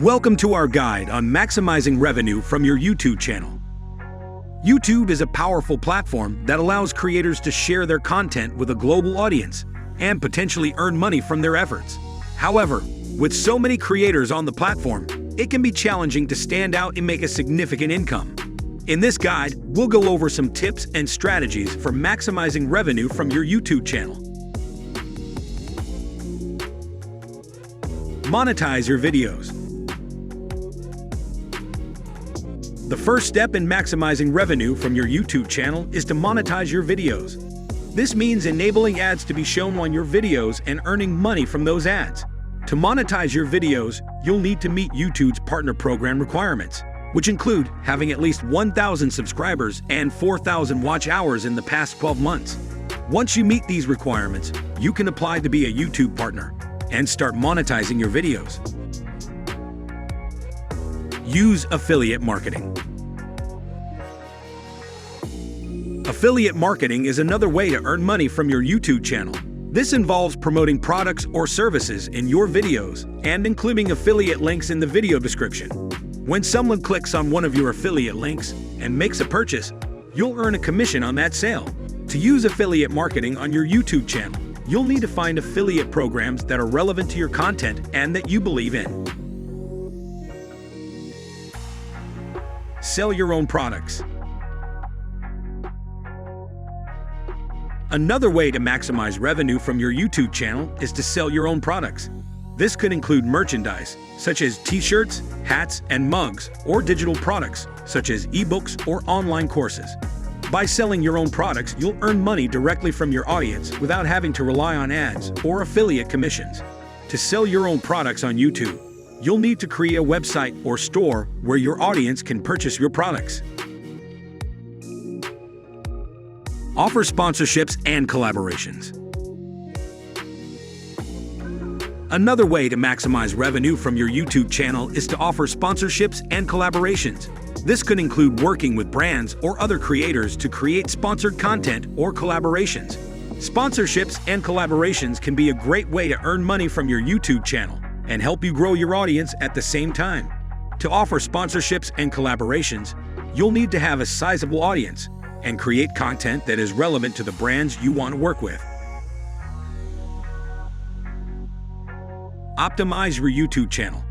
Welcome to our guide on maximizing revenue from your YouTube channel. YouTube is a powerful platform that allows creators to share their content with a global audience and potentially earn money from their efforts. However, with so many creators on the platform, it can be challenging to stand out and make a significant income. In this guide, we'll go over some tips and strategies for maximizing revenue from your YouTube channel. Monetize your videos. The first step in maximizing revenue from your YouTube channel is to monetize your videos. This means enabling ads to be shown on your videos and earning money from those ads. To monetize your videos, you'll need to meet YouTube's partner program requirements, which include having at least 1,000 subscribers and 4,000 watch hours in the past 12 months. Once you meet these requirements, you can apply to be a YouTube partner and start monetizing your videos. Use affiliate marketing. Affiliate marketing is another way to earn money from your YouTube channel. This involves promoting products or services in your videos and including affiliate links in the video description. When someone clicks on one of your affiliate links and makes a purchase, you'll earn a commission on that sale. To use affiliate marketing on your YouTube channel, you'll need to find affiliate programs that are relevant to your content and that you believe in. Sell your own products. Another way to maximize revenue from your YouTube channel is to sell your own products. This could include merchandise, such as t-shirts, hats, and mugs, or digital products, such as ebooks or online courses. By selling your own products, you'll earn money directly from your audience without having to rely on ads or affiliate commissions. To sell your own products on YouTube, you'll need to create a website or store where your audience can purchase your products. Offer sponsorships and collaborations. Another way to maximize revenue from your YouTube channel is to offer sponsorships and collaborations. This could include working with brands or other creators to create sponsored content or collaborations. Sponsorships and collaborations can be a great way to earn money from your YouTube channel and help you grow your audience at the same time. To offer sponsorships and collaborations, you'll need to have a sizable audience and create content that is relevant to the brands you want to work with. Optimize your YouTube channel.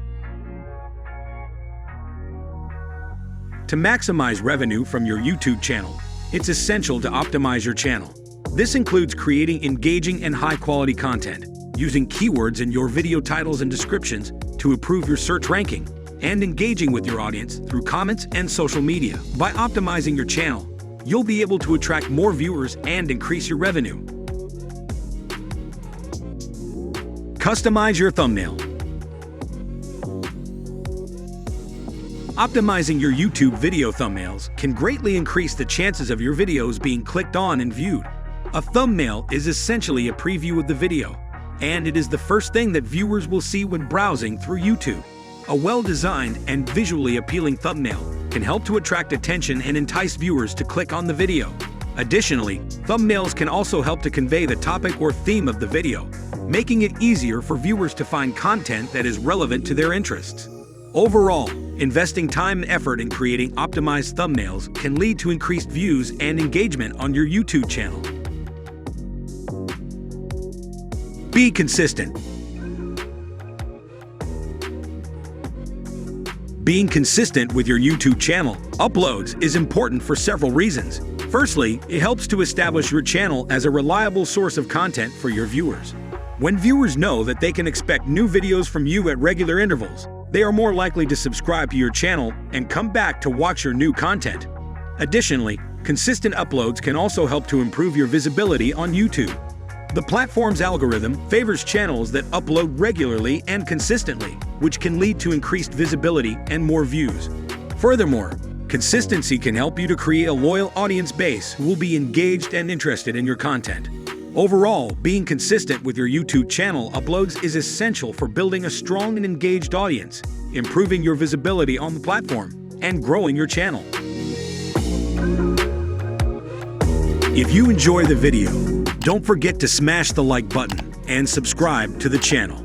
To maximize revenue from your YouTube channel, it's essential to optimize your channel. This includes creating engaging and high-quality content, using keywords in your video titles and descriptions to improve your search ranking, and engaging with your audience through comments and social media. By optimizing your channel, you'll be able to attract more viewers and increase your revenue. Customize your thumbnail. Optimizing your YouTube video thumbnails can greatly increase the chances of your videos being clicked on and viewed. A thumbnail is essentially a preview of the video, and it is the first thing that viewers will see when browsing through YouTube. A well-designed and visually appealing thumbnail can help to attract attention and entice viewers to click on the video. Additionally, thumbnails can also help to convey the topic or theme of the video, making it easier for viewers to find content that is relevant to their interests. Overall, investing time and effort in creating optimized thumbnails can lead to increased views and engagement on your YouTube channel. Be consistent. Being consistent with your YouTube channel uploads is important for several reasons. Firstly, it helps to establish your channel as a reliable source of content for your viewers. When viewers know that they can expect new videos from you at regular intervals, they are more likely to subscribe to your channel and come back to watch your new content. Additionally, consistent uploads can also help to improve your visibility on YouTube. The platform's algorithm favors channels that upload regularly and consistently, which can lead to increased visibility and more views. Furthermore, consistency can help you to create a loyal audience base who will be engaged and interested in your content. Overall, being consistent with your YouTube channel uploads is essential for building a strong and engaged audience, improving your visibility on the platform, and growing your channel. If you enjoy the video, don't forget to smash the like button and subscribe to the channel.